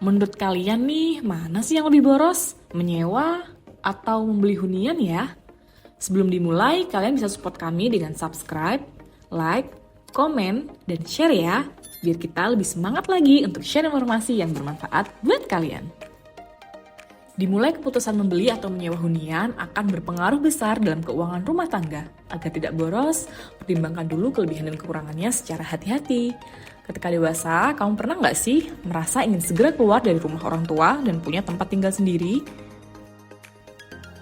Menurut kalian nih, mana sih yang lebih boros? Menyewa atau membeli hunian ya? Sebelum dimulai, kalian bisa support kami dengan subscribe, like, komen, dan share ya. Biar kita lebih semangat lagi untuk share informasi yang bermanfaat buat kalian. Dimulai keputusan membeli atau menyewa hunian akan berpengaruh besar dalam keuangan rumah tangga. Agar tidak boros, pertimbangkan dulu kelebihan dan kekurangannya secara hati-hati. Ketika dewasa, kamu pernah nggak sih merasa ingin segera keluar dari rumah orang tua dan punya tempat tinggal sendiri?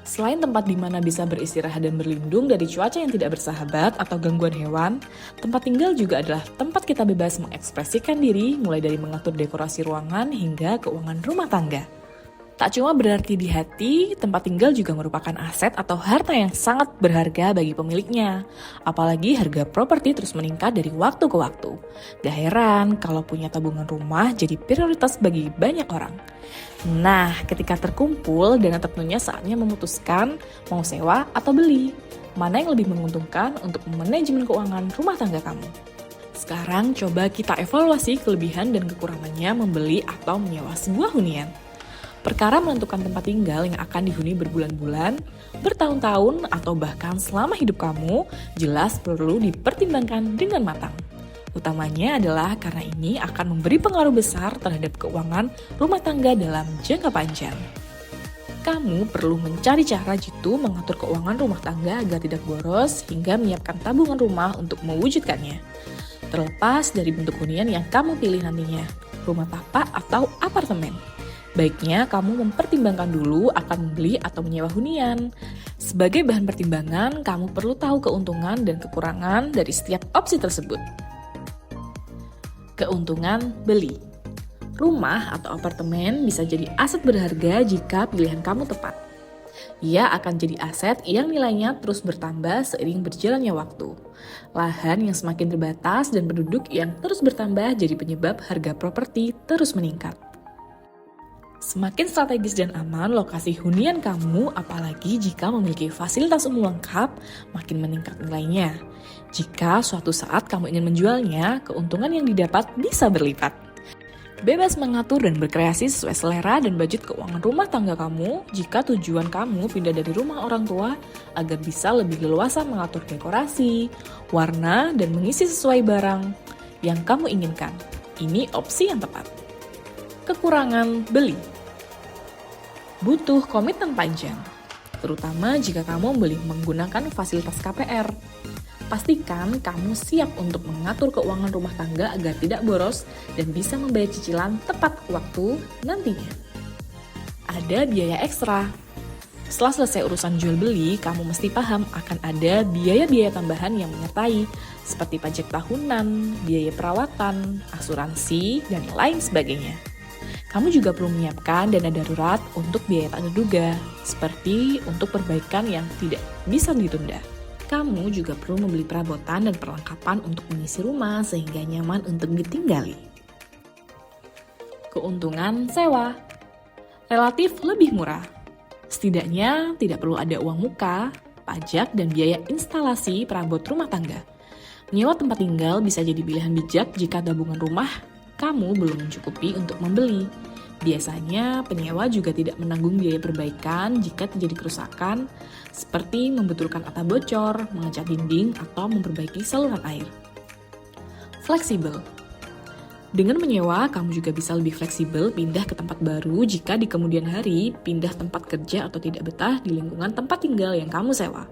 Selain tempat di mana bisa beristirahat dan berlindung dari cuaca yang tidak bersahabat atau gangguan hewan, tempat tinggal juga adalah tempat kita bebas mengekspresikan diri, mulai dari mengatur dekorasi ruangan hingga keuangan rumah tangga. Tak cuma berarti di hati, tempat tinggal juga merupakan aset atau harta yang sangat berharga bagi pemiliknya. Apalagi harga properti terus meningkat dari waktu ke waktu. Gak heran kalau punya tabungan rumah jadi prioritas bagi banyak orang. Nah, ketika terkumpul, dana tertentunya saatnya memutuskan mau sewa atau beli. Mana yang lebih menguntungkan untuk manajemen keuangan rumah tangga kamu? Sekarang coba kita evaluasi kelebihan dan kekurangannya membeli atau menyewa sebuah hunian. Perkara menentukan tempat tinggal yang akan dihuni berbulan-bulan, bertahun-tahun, atau bahkan selama hidup kamu jelas perlu dipertimbangkan dengan matang. Utamanya adalah karena ini akan memberi pengaruh besar terhadap keuangan rumah tangga dalam jangka panjang. Kamu perlu mencari cara jitu mengatur keuangan rumah tangga agar tidak boros hingga menyiapkan tabungan rumah untuk mewujudkannya. Terlepas dari bentuk hunian yang kamu pilih nantinya, rumah tapak atau apartemen. Baiknya kamu mempertimbangkan dulu akan membeli atau menyewa hunian. Sebagai bahan pertimbangan, kamu perlu tahu keuntungan dan kekurangan dari setiap opsi tersebut. Keuntungan beli. Rumah atau apartemen bisa jadi aset berharga jika pilihan kamu tepat. Ia akan jadi aset yang nilainya terus bertambah seiring berjalannya waktu. Lahan yang semakin terbatas dan penduduk yang terus bertambah jadi penyebab harga properti terus meningkat. Semakin strategis dan aman lokasi hunian kamu, apalagi jika memiliki fasilitas umum lengkap, makin meningkat nilainya. Jika suatu saat kamu ingin menjualnya, keuntungan yang didapat bisa berlipat. Bebas mengatur dan berkreasi sesuai selera dan budget keuangan rumah tangga kamu jika tujuan kamu pindah dari rumah orang tua agar bisa lebih leluasa mengatur dekorasi, warna, dan mengisi sesuai barang yang kamu inginkan. Ini opsi yang tepat. Kekurangan beli. Butuh komitmen panjang, terutama jika kamu membeli menggunakan fasilitas KPR. Pastikan kamu siap untuk mengatur keuangan rumah tangga agar tidak boros dan bisa membayar cicilan tepat waktu nantinya. Ada biaya ekstra. Setelah selesai urusan jual beli, kamu mesti paham akan ada biaya-biaya tambahan yang menyertai, seperti pajak tahunan, biaya perawatan, asuransi, dan lain sebagainya. Kamu juga perlu menyiapkan dana darurat untuk biaya tak terduga, seperti untuk perbaikan yang tidak bisa ditunda. Kamu juga perlu membeli perabotan dan perlengkapan untuk mengisi rumah sehingga nyaman untuk ditinggali. Keuntungan sewa relatif lebih murah. Setidaknya tidak perlu ada uang muka, pajak, dan biaya instalasi perabot rumah tangga. Menyewa tempat tinggal bisa jadi pilihan bijak jika tabungan rumah kamu belum mencukupi untuk membeli. Biasanya, penyewa juga tidak menanggung biaya perbaikan jika terjadi kerusakan, seperti membetulkan atap bocor, mengecat dinding, atau memperbaiki saluran air. Fleksibel. Dengan menyewa, kamu juga bisa lebih fleksibel pindah ke tempat baru jika di kemudian hari pindah tempat kerja atau tidak betah di lingkungan tempat tinggal yang kamu sewa.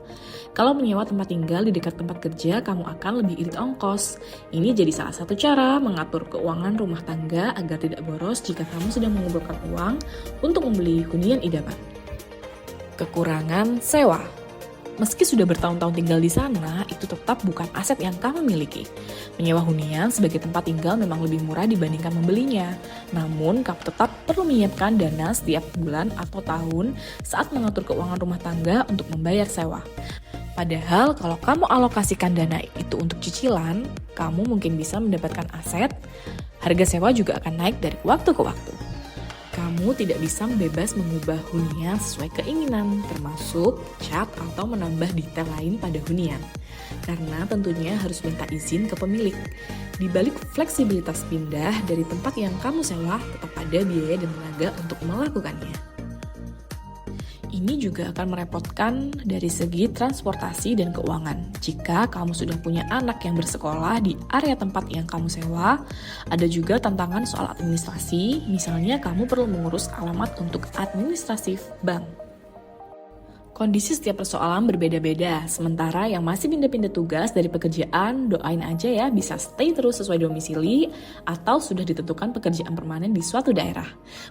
Kalau menyewa tempat tinggal di dekat tempat kerja, kamu akan lebih irit ongkos. Ini jadi salah satu cara mengatur keuangan rumah tangga agar tidak boros jika kamu sedang mengumpulkan uang untuk membeli hunian idaman. Kekurangan sewa. Meski sudah bertahun-tahun tinggal di sana, itu tetap bukan aset yang kamu miliki. Menyewa hunian sebagai tempat tinggal memang lebih murah dibandingkan membelinya. Namun, kamu tetap perlu menyiapkan dana setiap bulan atau tahun saat mengatur keuangan rumah tangga untuk membayar sewa. Padahal, kalau kamu alokasikan dana itu untuk cicilan, kamu mungkin bisa mendapatkan aset, harga sewa juga akan naik dari waktu ke waktu. Kamu tidak bisa bebas mengubah hunian sesuai keinginan, termasuk cat atau menambah detail lain pada hunian. Karena tentunya harus minta izin ke pemilik. Di balik fleksibilitas pindah dari tempat yang kamu sewa, tetap ada biaya dan tenaga untuk melakukannya. Ini juga akan merepotkan dari segi transportasi dan keuangan. Jika kamu sudah punya anak yang bersekolah di area tempat yang kamu sewa, ada juga tantangan soal administrasi, misalnya kamu perlu mengurus alamat untuk administratif bank. Kondisi setiap persoalan berbeda-beda, sementara yang masih pindah-pindah tugas dari pekerjaan, doain aja ya bisa stay terus sesuai domisili atau sudah ditentukan pekerjaan permanen di suatu daerah.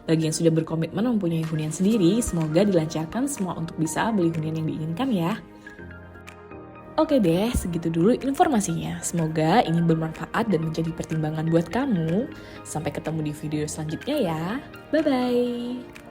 Bagi yang sudah berkomitmen mempunyai hunian sendiri, semoga dilancarkan semua untuk bisa beli hunian yang diinginkan ya. Oke deh, segitu dulu informasinya. Semoga ini bermanfaat dan menjadi pertimbangan buat kamu. Sampai ketemu di video selanjutnya ya. Bye-bye.